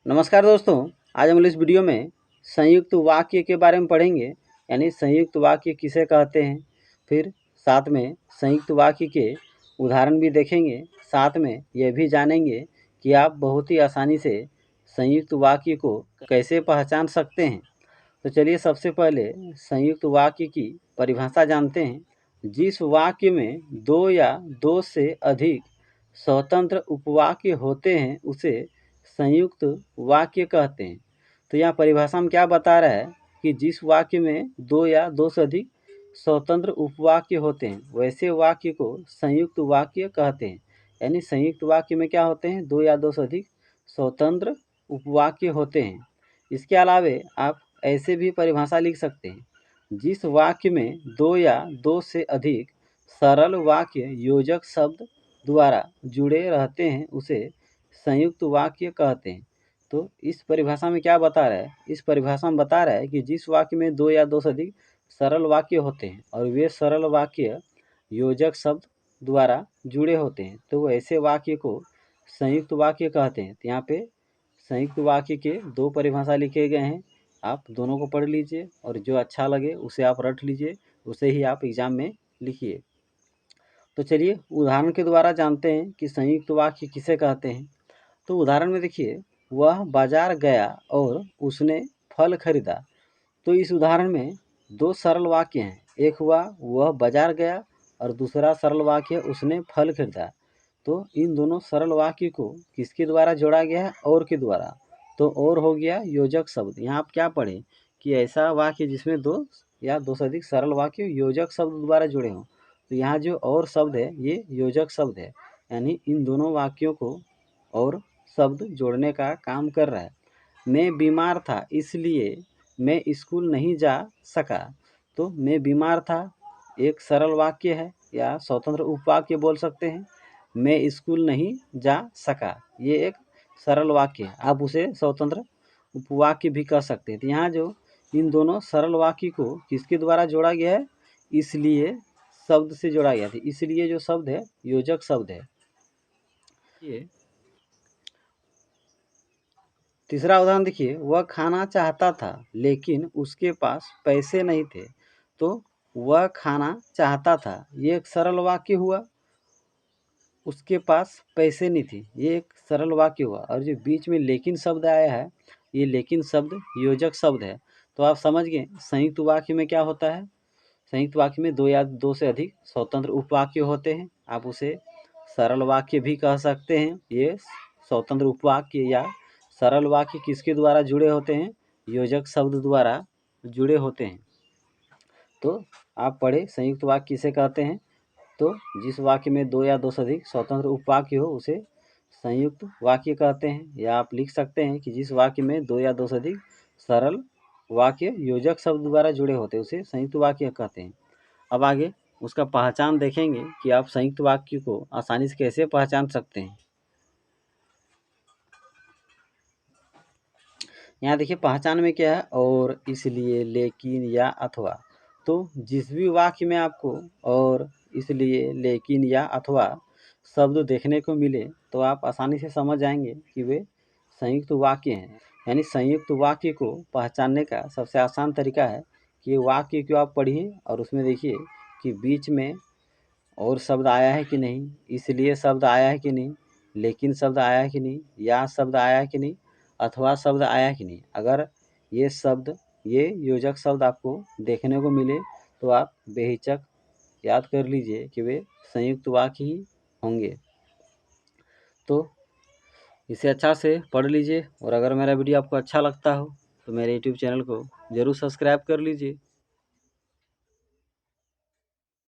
नमस्कार दोस्तों, आज हम इस वीडियो में संयुक्त वाक्य के बारे में पढ़ेंगे। यानी संयुक्त वाक्य किसे कहते हैं, फिर साथ में संयुक्त वाक्य के उदाहरण भी देखेंगे। साथ में यह भी जानेंगे कि आप बहुत ही आसानी से संयुक्त वाक्य को कैसे पहचान सकते हैं। तो चलिए सबसे पहले संयुक्त वाक्य की परिभाषा जानते हैं। जिस वाक्य में दो या दो से अधिक स्वतंत्र उपवाक्य होते हैं उसे संयुक्त वाक्य कहते हैं। तो यहाँ परिभाषा में क्या बता रहा है कि जिस वाक्य में दो या दो से अधिक स्वतंत्र उपवाक्य होते हैं वैसे वाक्य को संयुक्त वाक्य कहते हैं। यानी संयुक्त वाक्य में क्या होते हैं, दो या दो से अधिक स्वतंत्र उपवाक्य होते हैं। इसके अलावे आप ऐसे भी परिभाषा लिख सकते हैं, जिस वाक्य में दो या दो से अधिक सरल वाक्य योजक शब्द द्वारा जुड़े रहते हैं उसे संयुक्त वाक्य कहते हैं। तो इस परिभाषा में क्या बता रहा है, इस परिभाषा में बता रहा है कि जिस वाक्य में दो या दो से अधिक सरल वाक्य होते हैं और वे सरल वाक्य योजक शब्द द्वारा जुड़े होते हैं तो ऐसे वाक्य को संयुक्त वाक्य कहते हैं। तो यहाँ पे संयुक्त वाक्य के दो परिभाषा लिखे गए हैं, आप दोनों को पढ़ लीजिए और जो अच्छा लगे उसे आप रट लीजिए, उसे ही आप एग्जाम में लिखिए। तो चलिए उदाहरण के द्वारा जानते हैं कि संयुक्त वाक्य किसे कहते हैं। तो उदाहरण में देखिए, वह बाजार गया और उसने फल खरीदा। तो इस उदाहरण में दो सरल वाक्य हैं, एक हुआ वह बाजार गया और दूसरा सरल वाक्य उसने फल खरीदा। तो इन दोनों सरल वाक्य को किसके द्वारा जोड़ा गया है, और के द्वारा। तो और हो गया योजक शब्द। यहाँ आप क्या पढ़ें कि ऐसा वाक्य जिसमें दो या दो से अधिक सरल वाक्य योजक शब्द द्वारा जुड़े हों। तो यहाँ जो और शब्द है ये योजक शब्द है, यानी इन दोनों वाक्यों को और शब्द जोड़ने का काम कर रहा है। मैं बीमार था इसलिए मैं स्कूल नहीं जा सका। तो मैं बीमार था एक सरल वाक्य है या स्वतंत्र उपवाक्य बोल सकते हैं। मैं स्कूल नहीं जा सका ये एक सरल वाक्य है, आप उसे स्वतंत्र उपवाक्य भी कह सकते हैं। तो यहाँ जो इन दोनों सरल वाक्य को किसके द्वारा जोड़ा गया है, इसलिए शब्द से जोड़ा गया था। इसलिए जो शब्द है योजक शब्द है। ये तीसरा उदाहरण देखिए, वह खाना चाहता था लेकिन उसके पास पैसे नहीं थे। तो वह खाना चाहता था ये एक सरल वाक्य हुआ, उसके पास पैसे नहीं थे ये एक सरल वाक्य हुआ, और जो बीच में लेकिन शब्द आया है ये लेकिन शब्द योजक शब्द है। तो आप समझ गए संयुक्त वाक्य में क्या होता है। संयुक्त वाक्य में दो या दो से अधिक स्वतंत्र उपवाक्य होते हैं, आप उसे सरल वाक्य भी कह सकते हैं। ये स्वतंत्र उपवाक्य या सरल वाक्य किसके द्वारा जुड़े होते हैं, योजक शब्द द्वारा जुड़े होते हैं। तो आप पढ़े संयुक्त वाक्य किसे कहते हैं। तो जिस वाक्य में दो या दो से अधिक स्वतंत्र उपवाक्य हो उसे संयुक्त वाक्य कहते हैं। या आप लिख सकते हैं कि जिस वाक्य में दो या दो से अधिक सरल वाक्य योजक शब्द द्वारा जुड़े होते हैं उसे संयुक्त वाक्य कहते हैं। अब आगे उसका पहचान देखेंगे कि आप संयुक्त वाक्य को आसानी से कैसे पहचान सकते हैं। यहाँ देखिए पहचान में क्या है, और इसलिए, लेकिन या अथवा। तो जिस भी वाक्य में आपको और इसलिए, लेकिन या अथवा शब्द देखने को मिले तो आप आसानी से समझ जाएंगे कि वे संयुक्त वाक्य हैं। यानी संयुक्त वाक्य को पहचानने का सबसे आसान तरीका है कि वाक्य को आप पढ़िए और उसमें देखिए कि बीच में और शब्द आया है कि नहीं, इसलिए शब्द आया है कि नहीं, लेकिन शब्द आया है कि नहीं, या शब्द आया है कि नहीं, अथवा शब्द आया है कि नहीं। अगर ये शब्द ये योजक शब्द आपको देखने को मिले तो आप बेहिचक याद कर लीजिए कि वे संयुक्त वाक्य ही होंगे। तो इसे अच्छा से पढ़ लीजिए, और अगर मेरा वीडियो आपको अच्छा लगता हो तो मेरे यूट्यूब चैनल को ज़रूर सब्सक्राइब कर लीजिए।